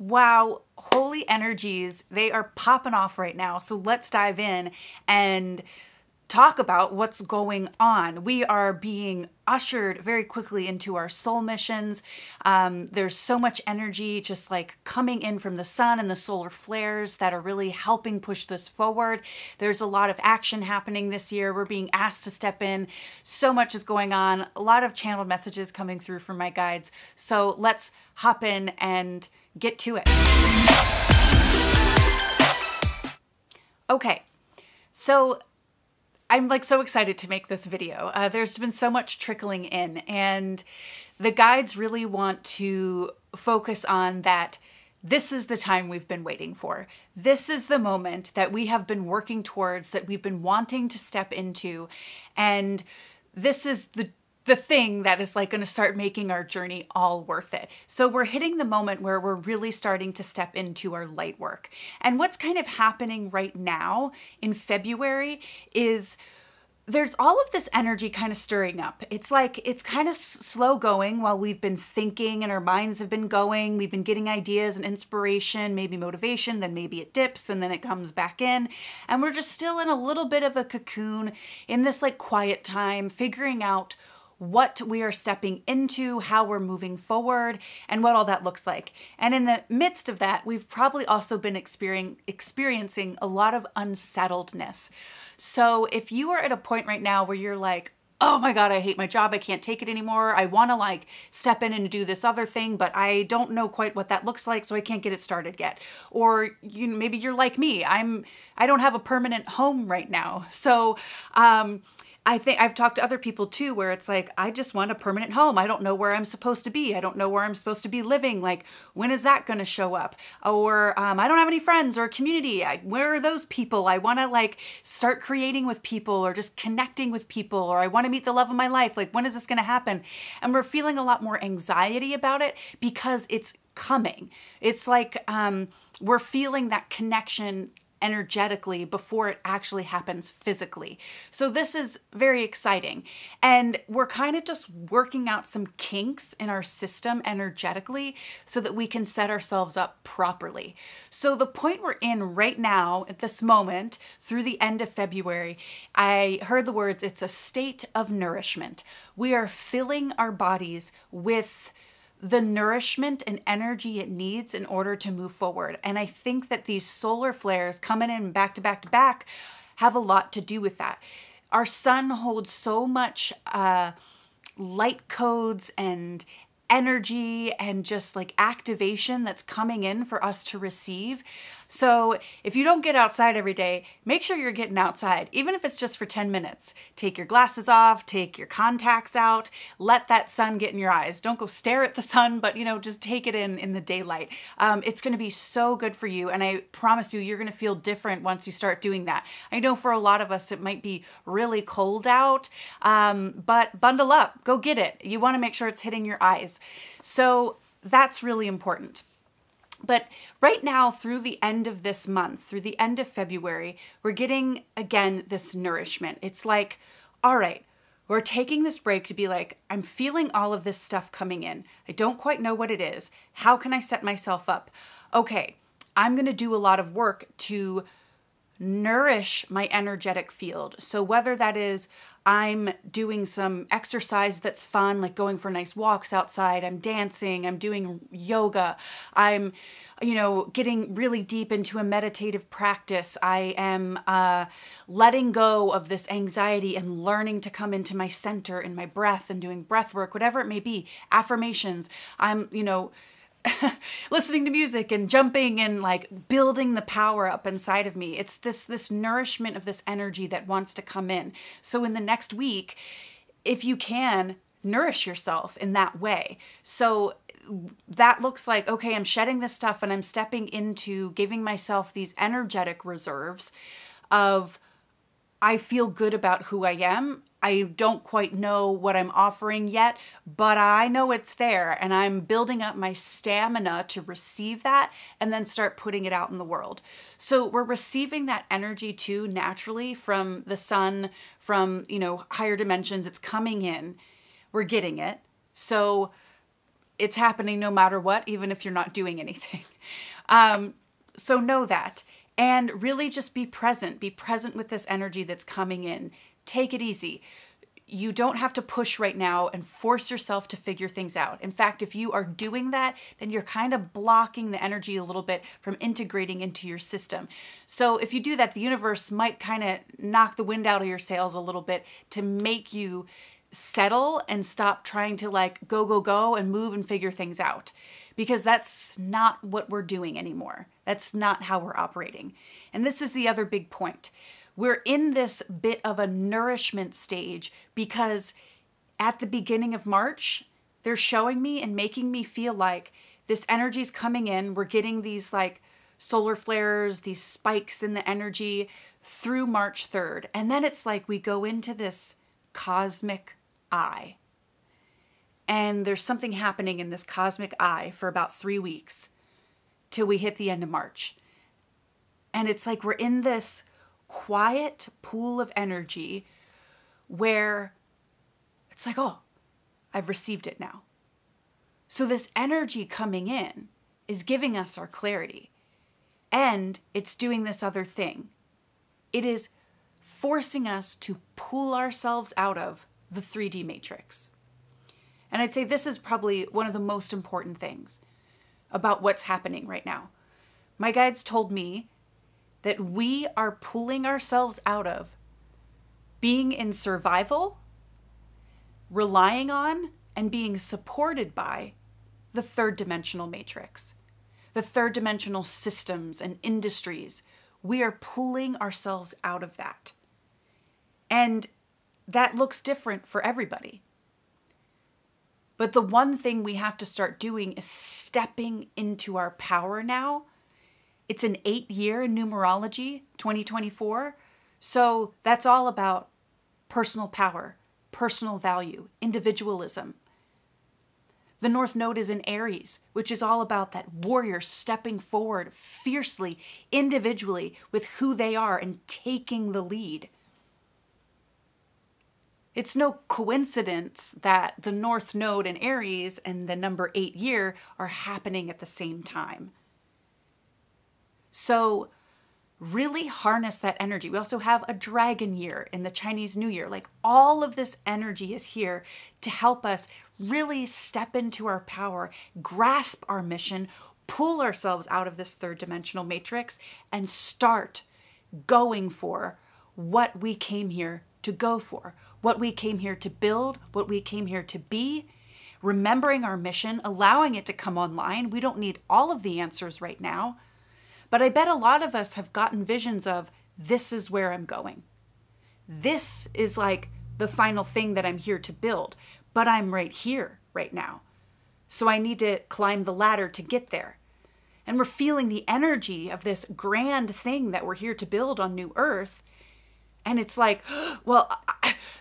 Wow, holy energies, they are popping off right now. So let's dive in and talk about what's going on. We are being ushered very quickly into our soul missions. There's so much energy just like coming in from the sun and the solar flares that are really helping push this forward. There's a lot of action happening this year. We're being asked to step in. So much is going on. A lot of channeled messages coming through from my guides. So let's hop in and get to it. Okay, so I'm like so excited to make this video. There's been so much trickling in, and the guides really want to focus on that. This is the time we've been waiting for. This is the moment that we have been working towards, that we've been wanting to step into. And this is the thing that is like going to start making our journey all worth it. So we're hitting the moment where we're really starting to step into our light work. And what's kind of happening right now in February is there's all of this energy kind of stirring up. It's like, it's kind of slow going while we've been thinking and our minds have been going. We've been getting ideas and inspiration, maybe motivation, then maybe it dips and then it comes back in. And we're just still in a little bit of a cocoon in this like quiet time, figuring out what we are stepping into, how we're moving forward, and what all that looks like. And in the midst of that, we've probably also been experiencing a lot of unsettledness. So if you are at a point right now where you're like, oh my God, I hate my job, I can't take it anymore, I want to like step in and do this other thing, but I don't know quite what that looks like, so I can't get it started yet. Or maybe you're like me, I don't have a permanent home right now. So I think I've talked to other people too, where it's like, I just want a permanent home. I don't know where I'm supposed to be. I don't know where I'm supposed to be living. Like, when is that going to show up? Or I don't have any friends or community. Where are those people? I want to like start creating with people or just connecting with people, or I want to meet the love of my life. Like, when is this going to happen? And we're feeling a lot more anxiety about it because it's coming. It's like we're feeling that connection energetically before it actually happens physically. So this is very exciting. And we're kind of just working out some kinks in our system energetically so that we can set ourselves up properly. So the point we're in right now at this moment through the end of February, I heard the words, it's a state of nourishment. We are filling our bodies with the nourishment and energy it needs in order to move forward. And I think that these solar flares coming in back to back to back have a lot to do with that. Our sun holds so much light codes and energy and just like activation that's coming in for us to receive. So if you don't get outside every day, make sure you're getting outside, even if it's just for 10 minutes. Take your glasses off, take your contacts out, let that sun get in your eyes. Don't go stare at the sun, but just take it in the daylight. It's going to be so good for you. And I promise you, you're going to feel different once you start doing that. I know for a lot of us, it might be really cold out, but bundle up, go get it. You want to make sure it's hitting your eyes. So that's really important. But right now, through the end of this month, through the end of February, we're getting, again, this nourishment. It's like, all right, we're taking this break to be like, I'm feeling all of this stuff coming in. I don't quite know what it is. How can I set myself up? Okay, I'm going to do a lot of work to nourish my energetic field. So whether that is I'm doing some exercise that's fun, like going for nice walks outside, I'm dancing, I'm doing yoga, I'm, getting really deep into a meditative practice, I am letting go of this anxiety and learning to come into my center in my breath and doing breath work, whatever it may be, affirmations, I'm, listening to music and jumping and like building the power up inside of me. It's this nourishment of this energy that wants to come in. So in the next week, if you can, nourish yourself in that way. So that looks like, okay, I'm shedding this stuff and I'm stepping into giving myself these energetic reserves of, I feel good about who I am. I don't quite know what I'm offering yet, but I know it's there and I'm building up my stamina to receive that and then start putting it out in the world. So we're receiving that energy too naturally from the sun, from, higher dimensions. It's coming in. We're getting it. So it's happening no matter what, even if you're not doing anything. So know that. And really just be present. Be present with this energy that's coming in. Take it easy. You don't have to push right now and force yourself to figure things out. In fact, if you are doing that, then you're kind of blocking the energy a little bit from integrating into your system. So if you do that, the universe might kind of knock the wind out of your sails a little bit to make you settle and stop trying to like go and move and figure things out. Because that's not what we're doing anymore. That's not how we're operating. And this is the other big point. We're in this bit of a nourishment stage because at the beginning of March, they're showing me and making me feel like this energy's coming in. We're getting these like solar flares, these spikes in the energy through March 3rd. And then it's like we go into this cosmic eye. And there's something happening in this cosmic eye for about 3 weeks till we hit the end of March. And it's like we're in this quiet pool of energy where it's like, oh, I've received it now. So this energy coming in is giving us our clarity. And it's doing this other thing. It is forcing us to pull ourselves out of the 3D matrix. And I'd say this is probably one of the most important things about what's happening right now. My guides told me that we are pulling ourselves out of being in survival, relying on, and being supported by the third dimensional matrix, the third dimensional systems and industries. We are pulling ourselves out of that. And that looks different for everybody. But the one thing we have to start doing is stepping into our power now. It's an 8-year in numerology, 2024. So that's all about personal power, personal value, individualism. The North Node is in Aries, which is all about that warrior stepping forward fiercely, individually, with who they are and taking the lead. It's no coincidence that the North Node in Aries and the number 8 year are happening at the same time. So really harness that energy. We also have a dragon year in the Chinese New Year. Like all of this energy is here to help us really step into our power, grasp our mission, pull ourselves out of this third dimensional matrix and start going for what we came here to go for, what we came here to build, what we came here to be, remembering our mission, allowing it to come online. We don't need all of the answers right now, but I bet a lot of us have gotten visions of, this is where I'm going. This is like the final thing that I'm here to build, but I'm right here right now. So I need to climb the ladder to get there. And we're feeling the energy of this grand thing that we're here to build on New Earth. And it's like, well,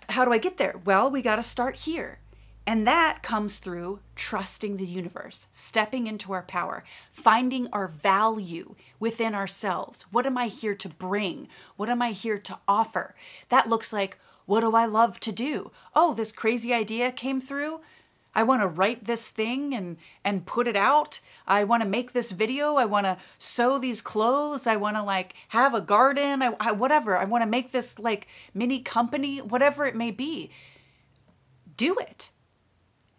how do I get there? Well, we got to start here. And that comes through trusting the universe, stepping into our power, finding our value within ourselves. What am I here to bring? What am I here to offer? That looks like, what do I love to do? Oh, this crazy idea came through. I want to write this thing and put it out. I want to make this video. I want to sew these clothes. I want to like have a garden. Whatever. I want to make this like mini company, whatever it may be. Do it.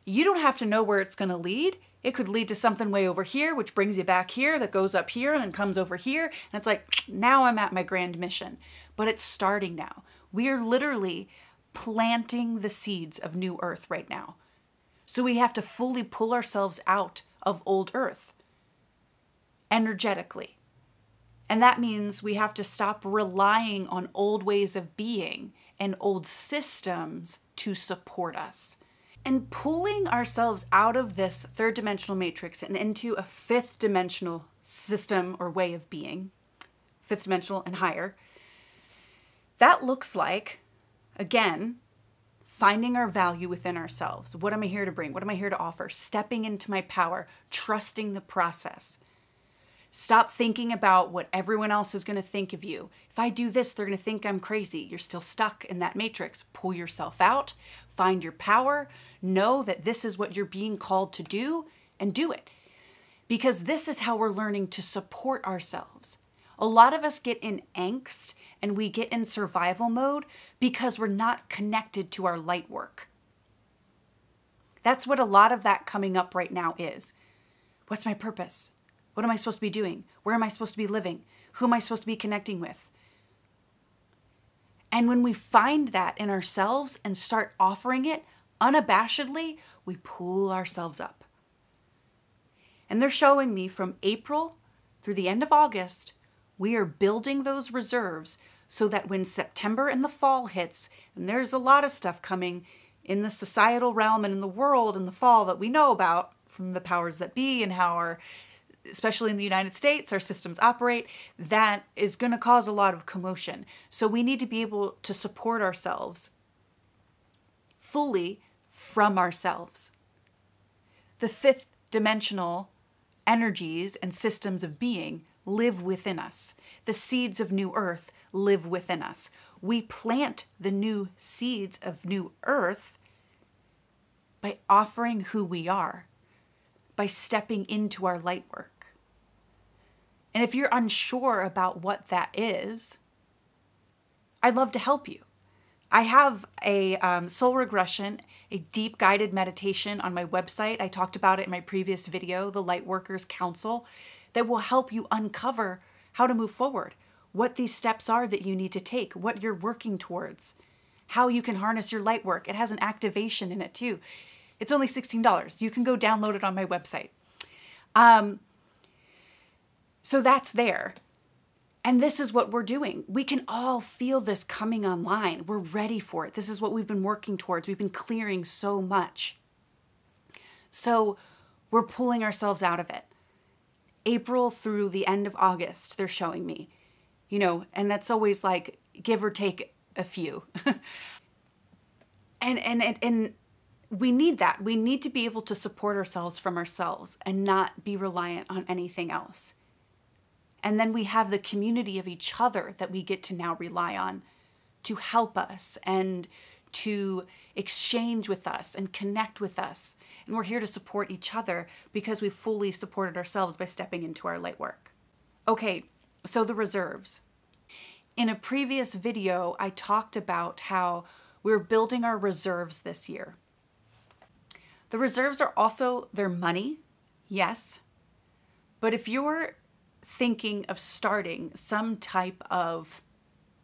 You don't have to know where it's going to lead. It could lead to something way over here, which brings you back here, that goes up here and then comes over here. And it's like, now I'm at my grand mission. But it's starting now. We are literally planting the seeds of New Earth right now. So we have to fully pull ourselves out of old Earth energetically. And that means we have to stop relying on old ways of being and old systems to support us. And pulling ourselves out of this third dimensional matrix and into a fifth dimensional system or way of being, fifth dimensional and higher, that looks like, again, finding our value within ourselves. What am I here to bring? What am I here to offer? Stepping into my power, trusting the process. Stop thinking about what everyone else is going to think of you. If I do this, they're going to think I'm crazy. You're still stuck in that matrix. Pull yourself out, find your power, know that this is what you're being called to do, and do it. Because this is how we're learning to support ourselves. A lot of us get in angst and we get in survival mode because we're not connected to our light work. That's what a lot of that coming up right now is. What's my purpose? What am I supposed to be doing? Where am I supposed to be living? Who am I supposed to be connecting with? And when we find that in ourselves and start offering it unabashedly, we pull ourselves up. And they're showing me from April through the end of August, we are building those reserves so that when September and the fall hits, and there's a lot of stuff coming in the societal realm and in the world in the fall that we know about from the powers that be and how our, especially in the United States, our systems operate, that is going to cause a lot of commotion. So we need to be able to support ourselves fully from ourselves. The fifth dimensional energies and systems of being live within us. The seeds of new earth live within us. We plant the new seeds of new earth by offering who we are, by stepping into our light work. And if you're unsure about what that is, I'd love to help you. I have a soul regression, a deep guided meditation on my website. I talked about it in my previous video, the Lightworkers Council, that will help you uncover how to move forward, what these steps are that you need to take, what you're working towards, how you can harness your light work. It has an activation in it too. It's only $16. You can go download it on my website. So that's there. And this is what we're doing. We can all feel this coming online. We're ready for it. This is what we've been working towards. We've been clearing so much. So we're pulling ourselves out of it. April through the end of August, they're showing me, and that's always like give or take a few. And we need that. We need to be able to support ourselves from ourselves and not be reliant on anything else. And then we have the community of each other that we get to now rely on to help us and to exchange with us and connect with us. And we're here to support each other because we've fully supported ourselves by stepping into our light work. Okay, so the reserves. In a previous video, I talked about how we're building our reserves this year. The reserves are also their money, yes. But if you're thinking of starting some type of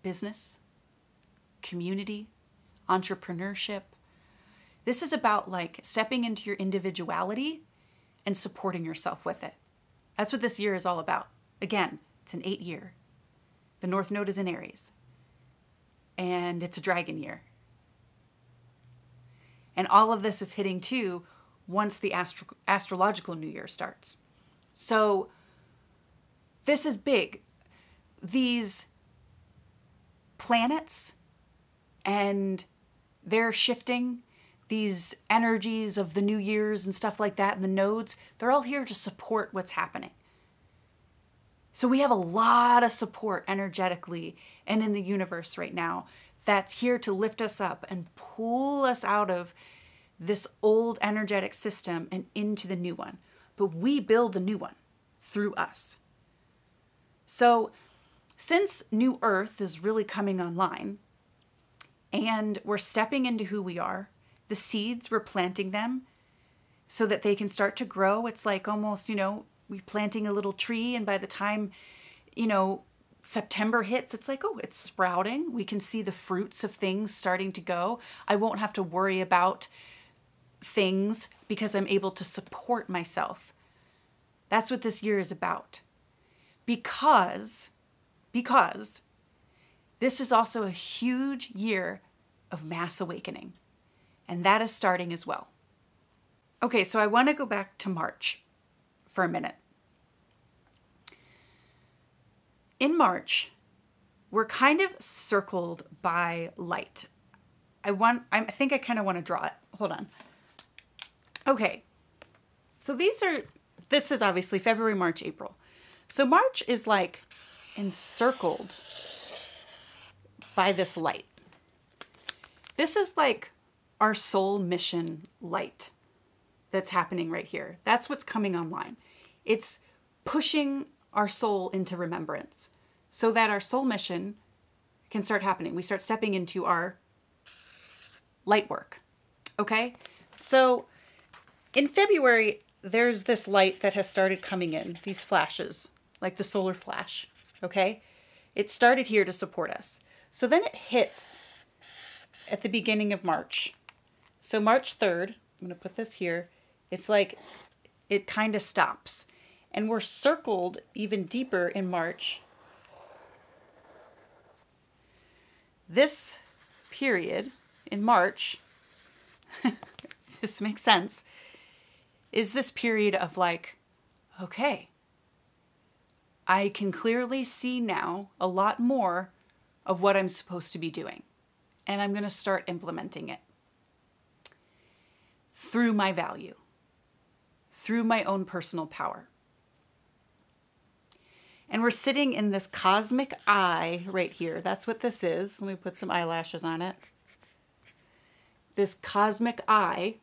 business, community, entrepreneurship, this is about like stepping into your individuality and supporting yourself with it. That's what this year is all about. Again, it's an 8 year. The North Node is in Aries. And it's a dragon year. And all of this is hitting too once the astrological new year starts. So this is big. These planets and they're shifting, these energies of the new years and stuff like that, and the nodes, they're all here to support what's happening. So we have a lot of support energetically and in the universe right now that's here to lift us up and pull us out of this old energetic system and into the new one. But we build the new one through us. So since New Earth is really coming online and we're stepping into who we are, the seeds, we're planting them so that they can start to grow. It's like almost, we're planting a little tree, and by the time, September hits, it's like, oh, it's sprouting. We can see the fruits of things starting to go. I won't have to worry about things because I'm able to support myself. That's what this year is about. Because this is also a huge year of mass awakening. And that is starting as well. Okay, so I want to go back to March for a minute. In March, we're kind of circled by light. I think I kind of want to draw it. Hold on. Okay, so this is obviously February, March, April. So March is like encircled by this light. This is like our soul mission light that's happening right here. That's what's coming online. It's pushing our soul into remembrance so that our soul mission can start happening. We start stepping into our light work. Okay? So in February, there's this light that has started coming in, these flashes, like the solar flash. Okay? It started here to support us. So then it hits at the beginning of March. So March 3rd, I'm going to put this here. It's like it kind of stops. And we're circled even deeper in March. This period in March, this makes sense, is this period of like, okay, I can clearly see now a lot more of what I'm supposed to be doing. And I'm going to start implementing it through my value, through my own personal power. And we're sitting in this cosmic eye right here. That's what this is. Let me put some eyelashes on it. This cosmic eye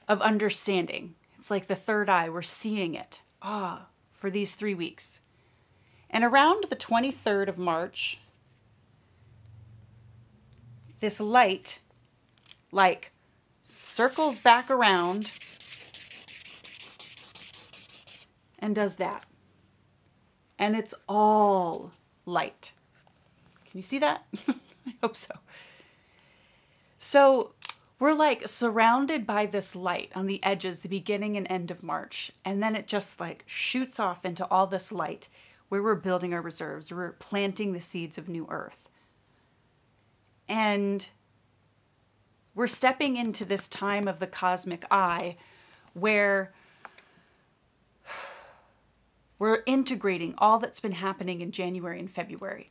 of understanding. It's like the third eye. We're seeing it. For these 3 weeks. And around the 23rd of March, this light like circles back around and does that. And it's all light. Can you see that? I hope so. So we're like surrounded by this light on the edges, the beginning and end of March. And then it just like shoots off into all this light where we're building our reserves. We're planting the seeds of new earth. And we're stepping into this time of the cosmic eye where we're integrating all that's been happening in January and February.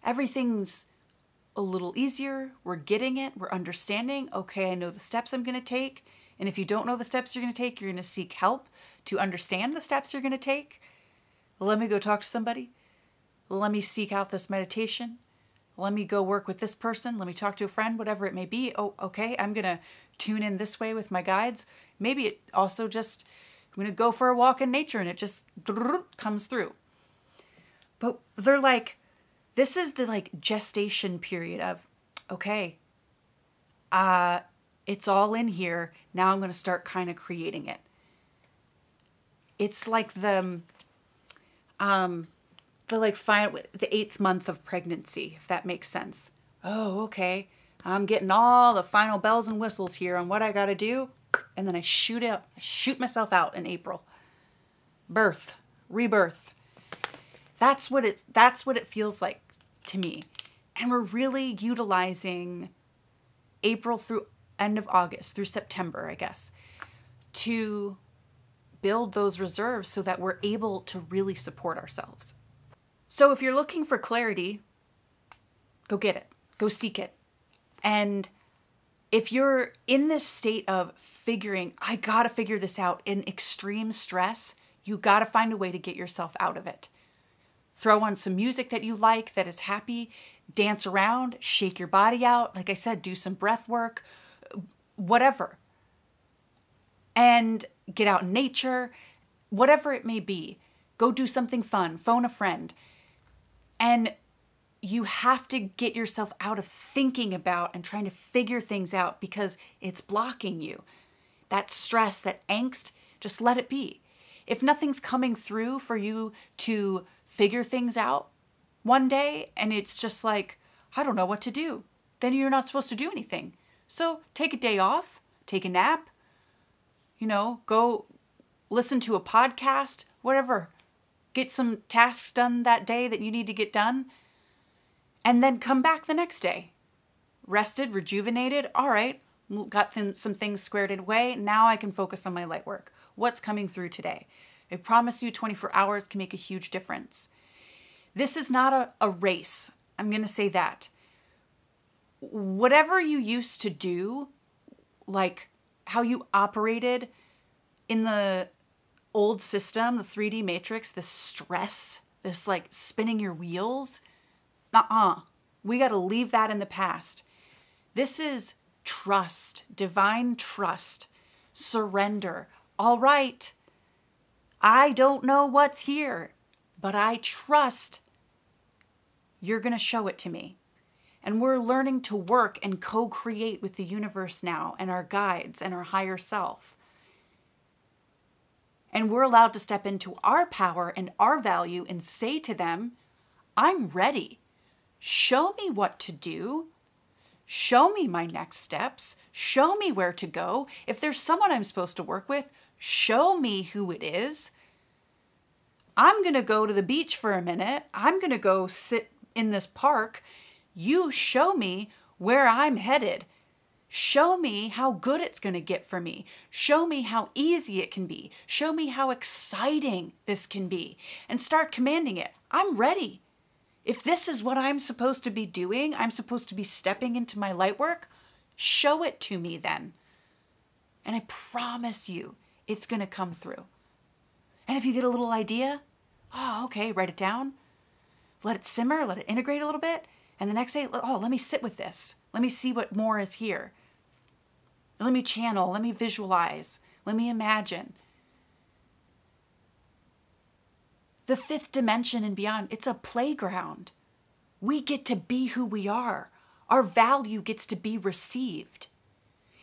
Everything's a little easier. We're getting it. We're understanding. Okay, I know the steps I'm going to take. And if you don't know the steps you're going to take, you're going to seek help to understand the steps you're going to take. Let me go talk to somebody. Let me seek out this meditation. Let me go work with this person. Let me talk to a friend, whatever it may be. Oh, okay, I'm going to tune in this way with my guides. Maybe it also just, I'm going to go for a walk in nature and it just comes through. But they're like, this is the like gestation period of, okay, it's all in here. Now I'm going to start kind of creating it. It's like the 8th month of pregnancy, if that makes sense. Oh, okay. I'm getting all the final bells and whistles here on what I got to do. And then I shoot myself out in April. Birth, rebirth. That's what it feels like to me. And we're really utilizing April through end of August, through September, I guess, to build those reserves so that we're able to really support ourselves. So if you're looking for clarity, go get it. Go seek it. And if you're in this state of figuring, I gotta figure this out, in extreme stress, you gotta find a way to get yourself out of it. Throw on some music that you like, that is happy, dance around, shake your body out. Like I said, do some breath work, whatever. And get out in nature, whatever it may be. Go do something fun, phone a friend. And you have to get yourself out of thinking about and trying to figure things out because it's blocking you. That stress, that angst, just let it be. If nothing's coming through for you to figure things out one day and it's just like, I don't know what to do, then you're not supposed to do anything. So take a day off, take a nap, go listen to a podcast, whatever. Get some tasks done that day that you need to get done, and then come back the next day. Rested, rejuvenated. All right, got some things squared away. Now I can focus on my light work. What's coming through today? I promise you 24 hours can make a huge difference. This is not a race. I'm going to say that. Whatever you used to do, like how you operated in the old system, the 3D matrix, this stress, this like spinning your wheels. We got to leave that in the past. This is trust, divine trust, surrender. All right, I don't know what's here, but I trust you're going to show it to me. And we're learning to work and co-create with the universe now and our guides and our higher self. And we're allowed to step into our power and our value and say to them, I'm ready. Show me what to do. Show me my next steps. Show me where to go. If there's someone I'm supposed to work with, show me who it is. I'm going to go to the beach for a minute. I'm going to go sit in this park. You show me where I'm headed. Show me how good it's going to get for me. Show me how easy it can be. Show me how exciting this can be. And start commanding it. I'm ready. If this is what I'm supposed to be doing, I'm supposed to be stepping into my light work, show it to me then. And I promise you, it's going to come through. And if you get a little idea, okay, write it down. Let it simmer, let it integrate a little bit. And the next day, let me sit with this. Let me see what more is here. Let me channel, let me visualize, let me imagine. The fifth dimension and beyond, it's a playground. We get to be who we are. Our value gets to be received.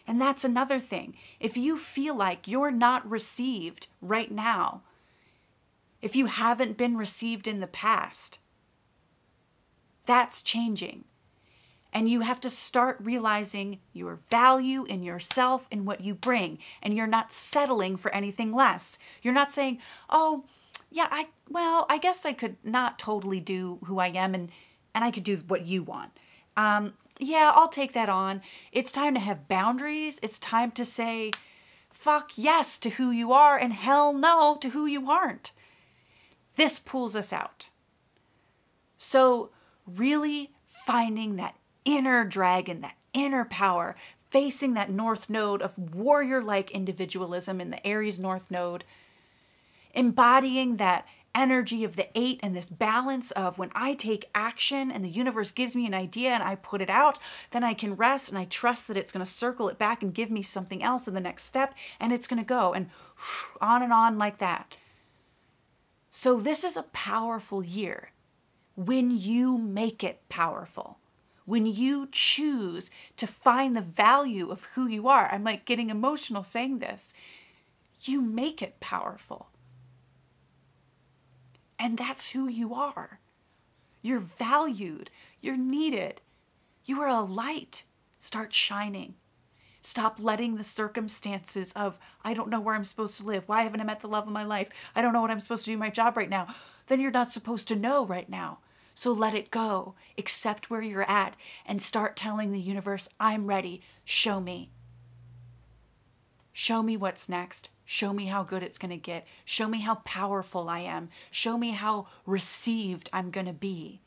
And that's another thing. If you feel like you're not received right now, if you haven't been received in the past, that's changing. And you have to start realizing your value in yourself and what you bring. And you're not settling for anything less. You're not saying, I guess I could not totally do who I am and I could do what you want. I'll take that on. It's time to have boundaries. It's time to say, fuck yes to who you are and hell no to who you aren't. This pulls us out. So really finding that inner dragon, that inner power, facing that north node of warrior-like individualism in the Aries north node, embodying that energy of the 8 and this balance of when I take action and the universe gives me an idea and I put it out, then I can rest and I trust that it's going to circle it back and give me something else in the next step, and it's going to go and on like that. So this is a powerful year when you make it powerful. When you choose to find the value of who you are. I'm like getting emotional saying this. You make it powerful. And that's who you are. You're valued. You're needed. You are a light. Start shining. Stop letting the circumstances of, I don't know where I'm supposed to live. Why haven't I met the love of my life? I don't know what I'm supposed to do in my job right now. Then you're not supposed to know right now. So let it go. Accept where you're at and start telling the universe, I'm ready. Show me. Show me what's next. Show me how good it's going to get. Show me how powerful I am. Show me how received I'm going to be.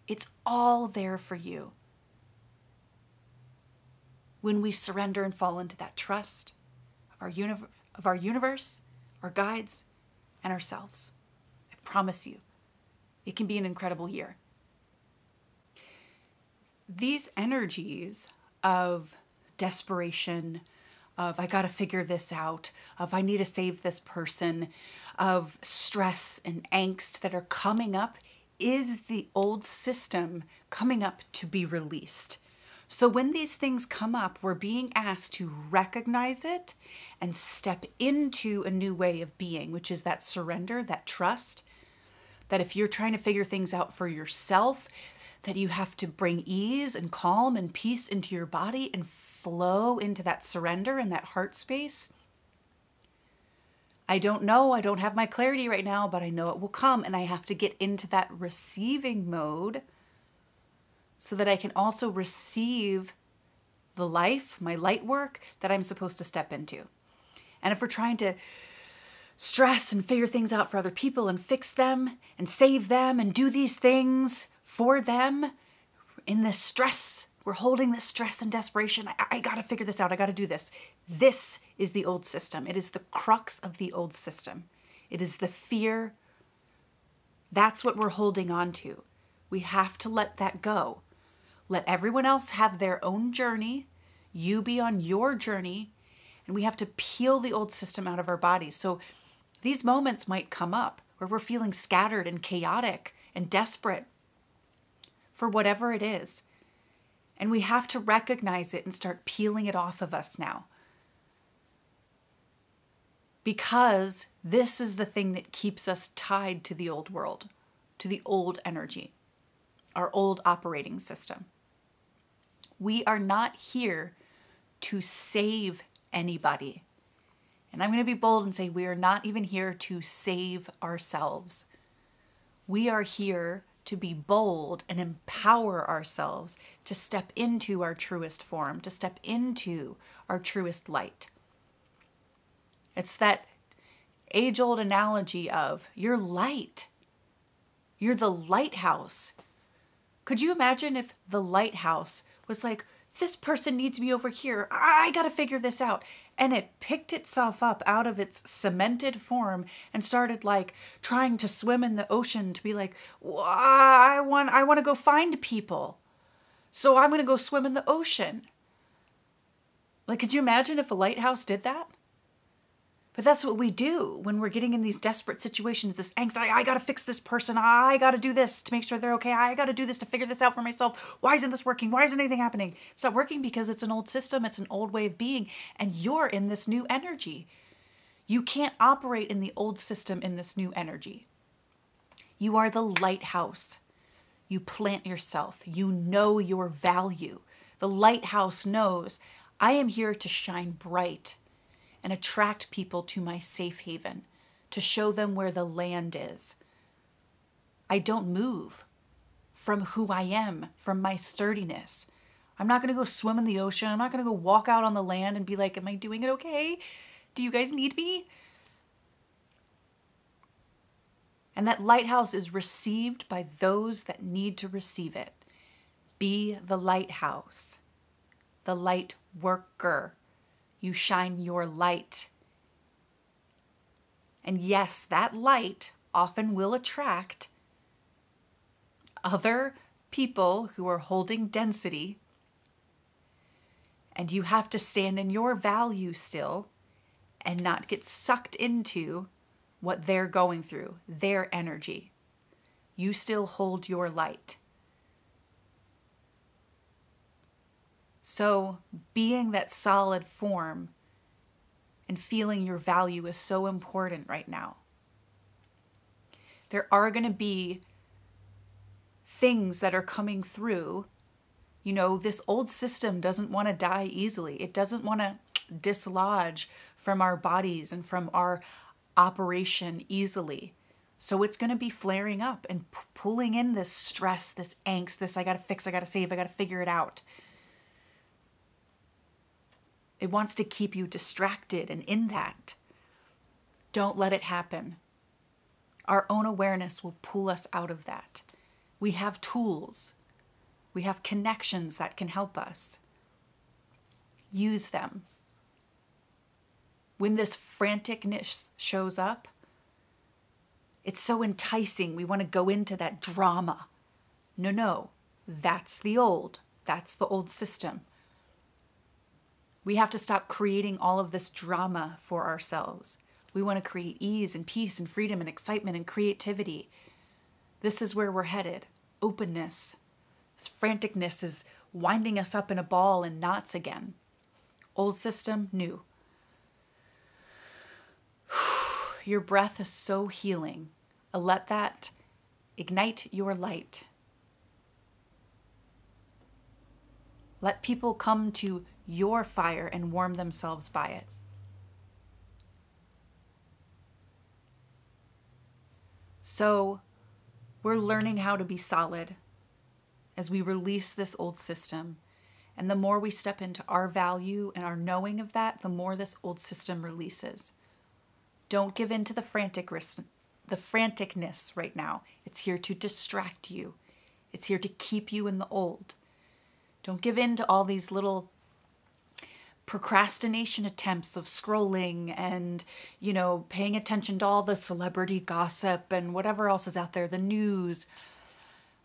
It's all there for you. When we surrender and fall into that trust of our universe, our guides, and ourselves, I promise you, it can be an incredible year. These energies of desperation, of I gotta figure this out, of I need to save this person, of stress and angst that are coming up is the old system coming up to be released. So when these things come up, we're being asked to recognize it and step into a new way of being, which is that surrender, that trust, that if you're trying to figure things out for yourself, that you have to bring ease and calm and peace into your body and flow into that surrender and that heart space. I don't know, I don't have my clarity right now, but I know it will come, and I have to get into that receiving mode so that I can also receive the life, my light work that I'm supposed to step into. And if we're trying to stress and figure things out for other people and fix them and save them and do these things for them in this stress, We're holding this stress and desperation. I got to figure this out. I got to do this. This is the old system. It is the crux of the old system. It is the fear. That's what we're holding on to. We have to let that go. Let everyone else have their own journey. You be on your journey. And we have to peel the old system out of our bodies. So these moments might come up where we're feeling scattered and chaotic and desperate for whatever it is. And we have to recognize it and start peeling it off of us now. Because this is the thing that keeps us tied to the old world, to the old energy, our old operating system. We are not here to save anybody. And I'm going to be bold and say we are not even here to save ourselves. We are here to be bold and empower ourselves to step into our truest form, to step into our truest light. It's that age-old analogy of you're light. You're the lighthouse. Could you imagine if the lighthouse was like, this person needs me over here. I got to figure this out. And it picked itself up out of its cemented form and started like trying to swim in the ocean to be like, I want to go find people. So I'm going to go swim in the ocean. Like, could you imagine if a lighthouse did that? But that's what we do when we're getting in these desperate situations, this angst. I got to fix this person. I got to do this to make sure they're okay. I got to do this to figure this out for myself. Why isn't this working? Why isn't anything happening? It's not working because it's an old system. It's an old way of being. And you're in this new energy. You can't operate in the old system in this new energy. You are the lighthouse. You plant yourself. You know your value. The lighthouse knows I am here to shine bright and attract people to my safe haven, to show them where the land is. I don't move from who I am, from my sturdiness. I'm not going to go swim in the ocean. I'm not going to go walk out on the land and be like, am I doing it okay? Do you guys need me? And that lighthouse is received by those that need to receive it. Be the lighthouse, the light worker. You shine your light. And yes, that light often will attract other people who are holding density. And you have to stand in your value still and not get sucked into what they're going through, their energy. You still hold your light. So being that solid form and feeling your value is so important right now. There are going to be things that are coming through. You know, this old system doesn't want to die easily. It doesn't want to dislodge from our bodies and from our operation easily. So it's going to be flaring up and pulling in this stress, this angst, this I got to fix, I got to save, I got to figure it out. It wants to keep you distracted and in that. Don't let it happen. Our own awareness will pull us out of that. We have tools. We have connections that can help us. Use them. When this franticness shows up, it's so enticing. We want to go into that drama. No, that's the old. That's the old system. We have to stop creating all of this drama for ourselves. We want to create ease and peace and freedom and excitement and creativity. This is where we're headed. Openness. This franticness is winding us up in a ball and knots again. Old system, new. Your breath is so healing. Let that ignite your light. Let people come to your fire and warm themselves by it. So we're learning how to be solid as we release this old system. And the more we step into our value and our knowing of that, the more this old system releases. Don't give in to the franticness right now. It's here to distract you. It's here to keep you in the old. Don't give in to all these little procrastination attempts of scrolling and, paying attention to all the celebrity gossip and whatever else is out there, the news,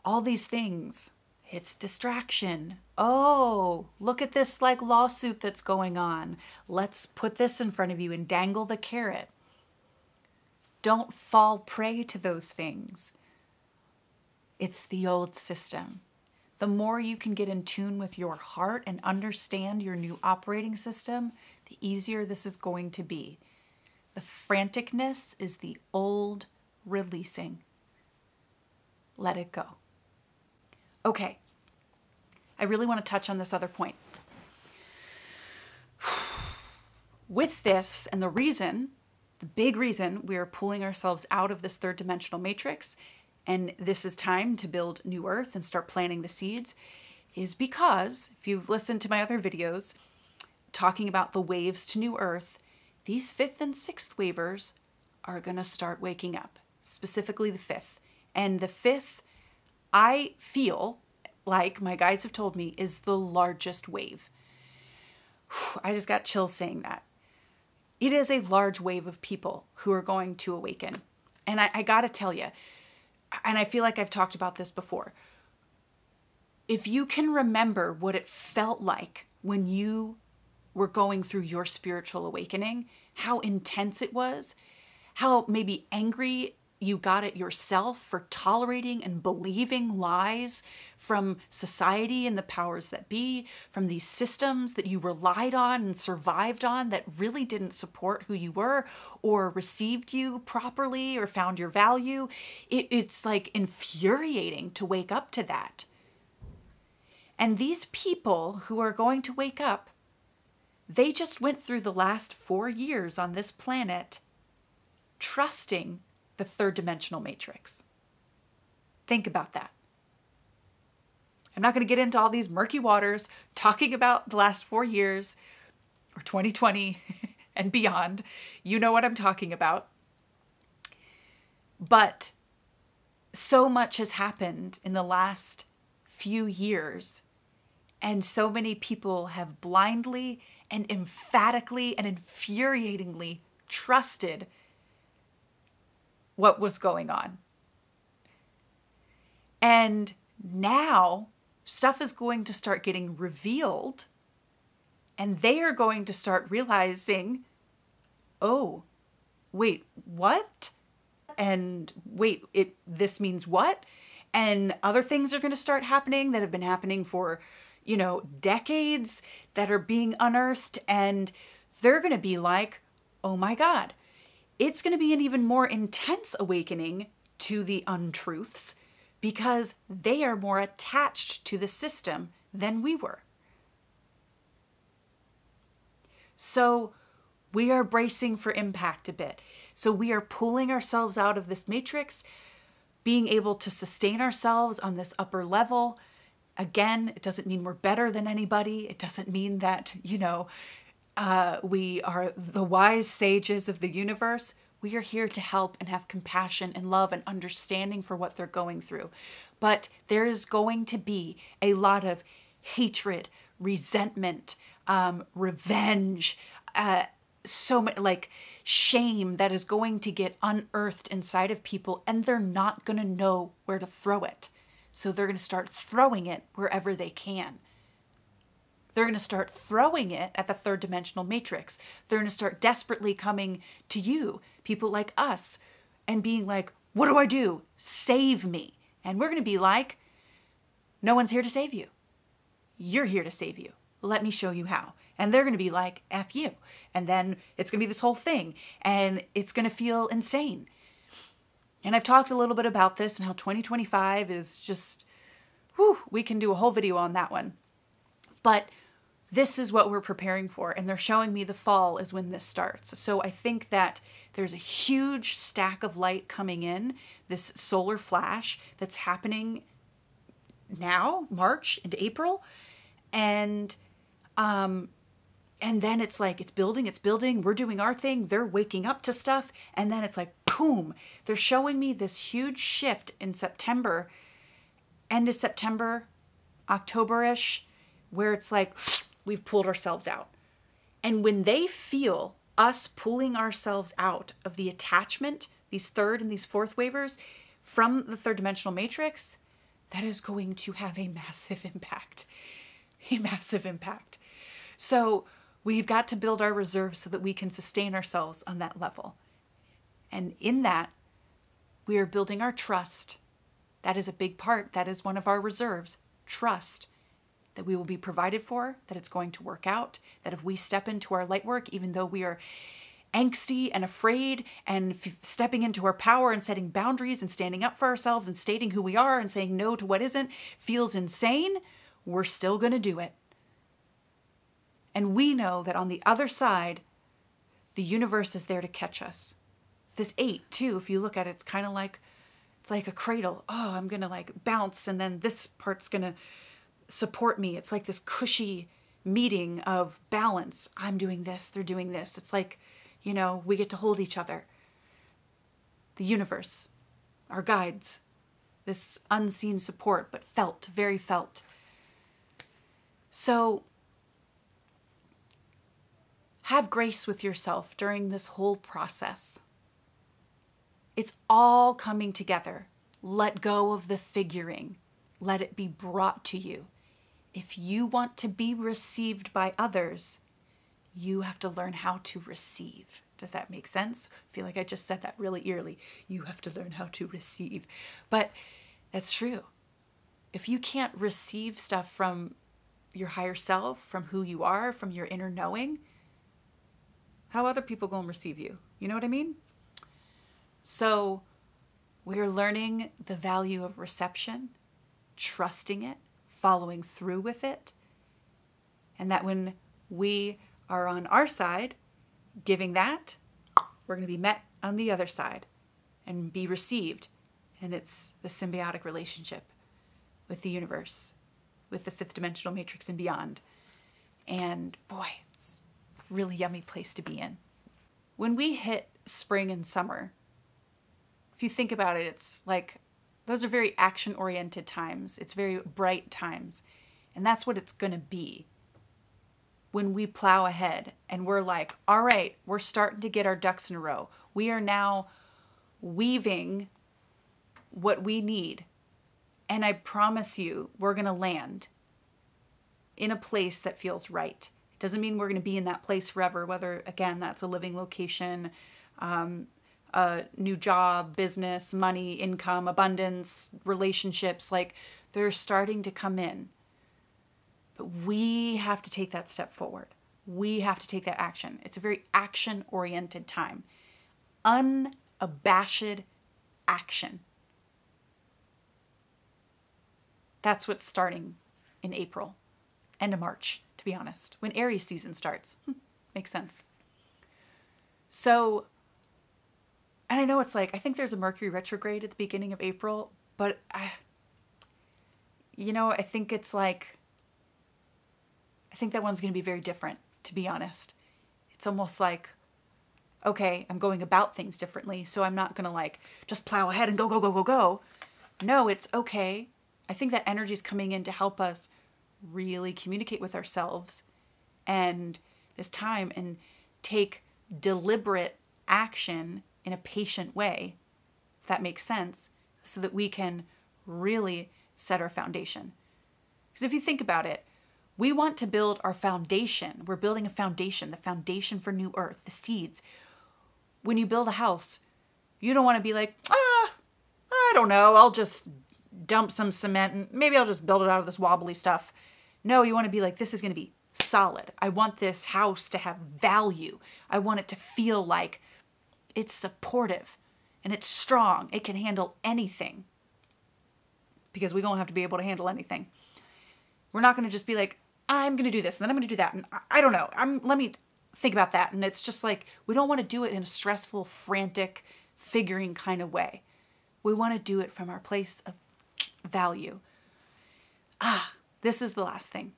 all these things. It's distraction. Oh, look at this lawsuit that's going on. Let's put this in front of you and dangle the carrot. Don't fall prey to those things. It's the old system. The more you can get in tune with your heart and understand your new operating system, the easier this is going to be. The franticness is the old releasing. Let it go. Okay, I really want to touch on this other point. With this, and the big reason we are pulling ourselves out of this third dimensional matrix, and this is time to build New Earth and start planting the seeds, is because, if you've listened to my other videos talking about the waves to New Earth, these 5th and 6th wavers are going to start waking up, specifically the 5th. And the 5th, I feel like my guides have told me, is the largest wave. I just got chills saying that. It is a large wave of people who are going to awaken. And I got to tell you, and I feel like I've talked about this before, if you can remember what it felt like when you were going through your spiritual awakening, how intense it was, how maybe angry you got at yourself for tolerating and believing lies from society and the powers that be, from these systems that you relied on and survived on that really didn't support who you were or received you properly or found your value. It's infuriating to wake up to that. And these people who are going to wake up, they just went through the last 4 years on this planet trusting the third dimensional matrix. Think about that. I'm not going to get into all these murky waters talking about the last 4 years or 2020 and beyond. You know what I'm talking about. But so much has happened in the last few years, and so many people have blindly and emphatically and infuriatingly trusted what was going on. And now stuff is going to start getting revealed, and they are going to start realizing, oh, wait, what? And wait, this means what? And other things are going to start happening that have been happening for, decades, that are being unearthed, and they're going to be like, oh my God. It's going to be an even more intense awakening to the untruths because they are more attached to the system than we were. So we are bracing for impact a bit. So we are pulling ourselves out of this matrix, being able to sustain ourselves on this upper level. Again, it doesn't mean we're better than anybody. It doesn't mean that, we are the wise sages of the universe. We are here to help and have compassion and love and understanding for what they're going through. But there is going to be a lot of hatred, resentment, revenge, so much shame that is going to get unearthed inside of people, and they're not going to know where to throw it. So they're going to start throwing it wherever they can. They're going to start throwing it at the third dimensional matrix. They're going to start desperately coming to you, people like us, and being like, what do I do? Save me. And we're going to be like, no one's here to save you. You're here to save you. Let me show you how. And they're going to be like, F you. And then it's going to be this whole thing. And it's going to feel insane. And I've talked a little bit about this and how 2025 is just, we can do a whole video on that one. But this is what we're preparing for, and they're showing me the fall is when this starts. So I think that there's a huge stack of light coming in, this solar flash that's happening now, March into April, and then it's building, we're doing our thing, they're waking up to stuff, and then it's like, boom, they're showing me this huge shift in September, end of September, October-ish, where it's like we've pulled ourselves out. And when they feel us pulling ourselves out of the attachment, these third and these fourth wavers from the third dimensional matrix, that is going to have a massive impact. A massive impact. So we've got to build our reserves so that we can sustain ourselves on that level. And in that, we are building our trust. That is a big part. That is one of our reserves. Trust that we will be provided for, that it's going to work out, that if we step into our light work, even though we are angsty and afraid and stepping into our power and setting boundaries and standing up for ourselves and stating who we are and saying no to what isn't feels insane, we're still going to do it. And we know that on the other side, the universe is there to catch us. This 8 too, if you look at it, it's kind of like, it's like a cradle. Oh, I'm going to like bounce and then this part's going to support me. It's like this cushy meeting of balance. I'm doing this, they're doing this. It's like, you know, we get to hold each other. The universe, our guides, this unseen support, but felt, very felt. So have grace with yourself during this whole process. It's all coming together. Let go of the figuring. Let it be brought to you. If you want to be received by others, you have to learn how to receive. Does that make sense? I feel like I just said that really eerily. You have to learn how to receive. But that's true. If you can't receive stuff from your higher self, from who you are, from your inner knowing, how other people go and receive you? You know what I mean? So we're learning the value of reception, trusting it, following through with it. And that when we are on our side, giving that, we're going to be met on the other side and be received. And it's the symbiotic relationship with the universe, with the fifth dimensional matrix and beyond. And boy, it's a really yummy place to be in. When we hit spring and summer, if you think about it, it's like those are very action-oriented times. It's very bright times. And that's what it's going to be when we plow ahead and we're like, all right, we're starting to get our ducks in a row. We are now weaving what we need. And I promise you, we're going to land in a place that feels right. It doesn't mean we're going to be in that place forever, whether, again, that's a living location, a new job, business, money, income, abundance, relationships, like they're starting to come in. But we have to take that step forward. We have to take that action. It's a very action-oriented time. Unabashed action. That's what's starting in April, end of March, to be honest, when Aries season starts. Makes sense. So, and I know it's like, I think there's a Mercury Retrograde at the beginning of April, but I think it's like, I think that one's going to be very different, to be honest. It's almost like, okay, I'm going about things differently, so I'm not going to like just plow ahead and go, go, go, go, go. No, it's okay. I think that energy is coming in to help us really communicate with ourselves and this time and take deliberate action in a patient way, if that makes sense, so that we can really set our foundation. Because if you think about it, we want to build our foundation. We're building a foundation, the foundation for New Earth, the seeds. When you build a house, you don't want to be like, I don't know, I'll just dump some cement and maybe I'll just build it out of this wobbly stuff. No, you want to be like, this is going to be solid. I want this house to have value. I want it to feel like it's supportive and it's strong. It can handle anything. Because we don't have to be able to handle anything. We're not going to just be like, I'm going to do this and then I'm going to do that. And I don't know. Let me think about that. And it's just like, we don't want to do it in a stressful, frantic, figuring kind of way. We want to do it from our place of value. This is the last thing.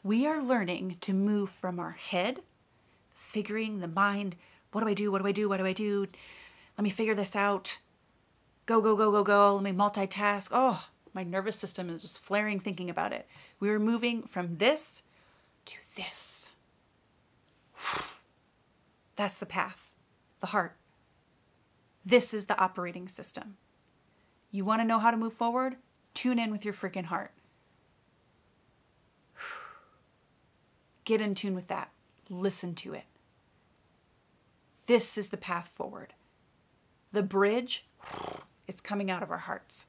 We are learning to move from our head, figuring the mind, what do I do? What do I do? What do I do? Let me figure this out. Go, go, go, go, go. Let me multitask. Oh, My nervous system is just flaring thinking about it. We were moving from this to this. That's the path, the heart. This is the operating system. You want to know how to move forward? Tune in with your freaking heart. Get in tune with that. Listen to it. This is the path forward. The bridge, it's coming out of our hearts.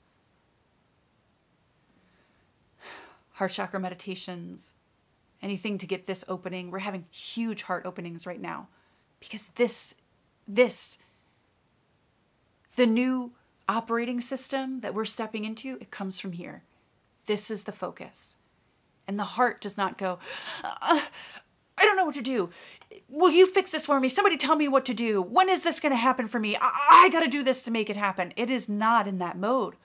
Heart chakra meditations, anything to get this opening. We're having huge heart openings right now because the new operating system that we're stepping into, it comes from here. This is the focus. And the heart does not go, I don't know what to do. Will you fix this for me? Somebody tell me what to do. When is this going to happen for me? I got to do this to make it happen. It is not in that mode.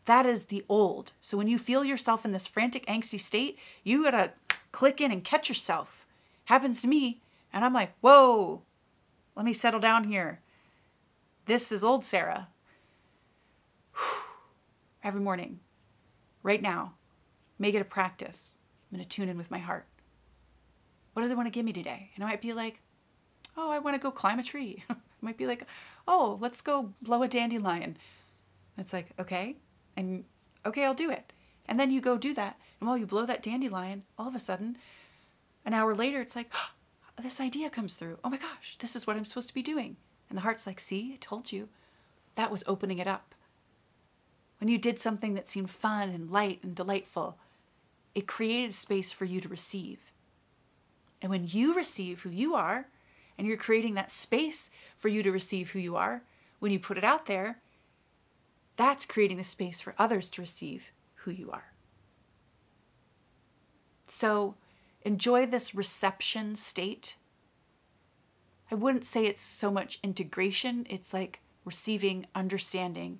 That is the old. So when you feel yourself in this frantic, angsty state, you got to click in and catch yourself. Happens to me. And I'm like, whoa, let me settle down here. This is old Sarah. Every morning, right now, make it a practice. I'm going to tune in with my heart. What does it want to give me today? And I might be like, oh, I want to go climb a tree. It might be like, oh, let's go blow a dandelion. It's like, okay. And okay, I'll do it. And then you go do that. And while you blow that dandelion, all of a sudden, an hour later, it's like, oh, this idea comes through. Oh my gosh, this is what I'm supposed to be doing. And the heart's like, see, I told you. That was opening it up. When you did something that seemed fun and light and delightful, it created space for you to receive. And when you receive who you are, and you're creating that space for you to receive who you are, when you put it out there, that's creating the space for others to receive who you are. So enjoy this reception state. I wouldn't say it's so much integration. It's like receiving, understanding,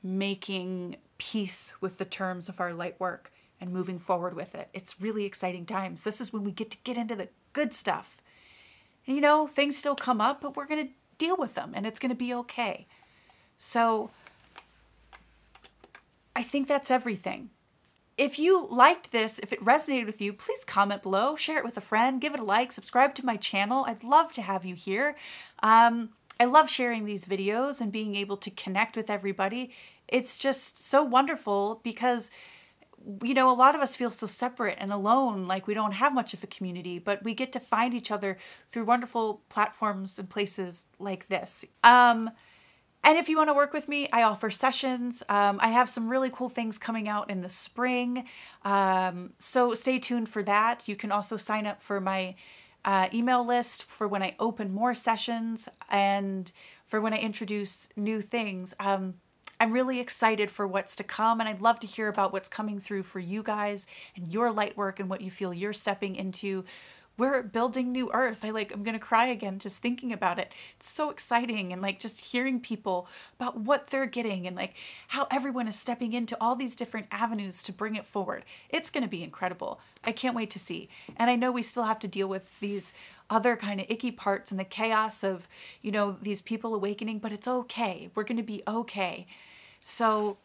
making peace with the terms of our light work and moving forward with it. It's really exciting times. This is when we get to get into the good stuff. And you know, things still come up, but we're going to deal with them and it's going to be okay. So I think that's everything. If you liked this, if it resonated with you, please comment below, share it with a friend, give it a like, subscribe to my channel. I'd love to have you here. I love sharing these videos and being able to connect with everybody. It's just so wonderful because, you know, a lot of us feel so separate and alone, like we don't have much of a community, but we get to find each other through wonderful platforms and places like this. And if you want to work with me, I offer sessions. I have some really cool things coming out in the spring. So stay tuned for that. You can also sign up for my email list for when I open more sessions and for when I introduce new things. I'm really excited for what's to come, and I'd love to hear about what's coming through for you guys and your light work and what you feel you're stepping into. We're building new earth. I'm going to cry again just thinking about it. It's so exciting, and like just hearing people about what they're getting and like how everyone is stepping into all these different avenues to bring it forward. It's going to be incredible. I can't wait to see. And I know we still have to deal with these other kind of icky parts and the chaos of, you know, these people awakening, but it's okay. We're going to be okay. So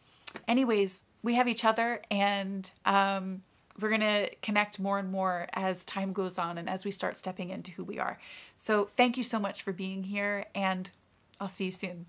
anyways, we have each other, and we're going to connect more and more as time goes on and as we start stepping into who we are. So thank you so much for being here, and I'll see you soon.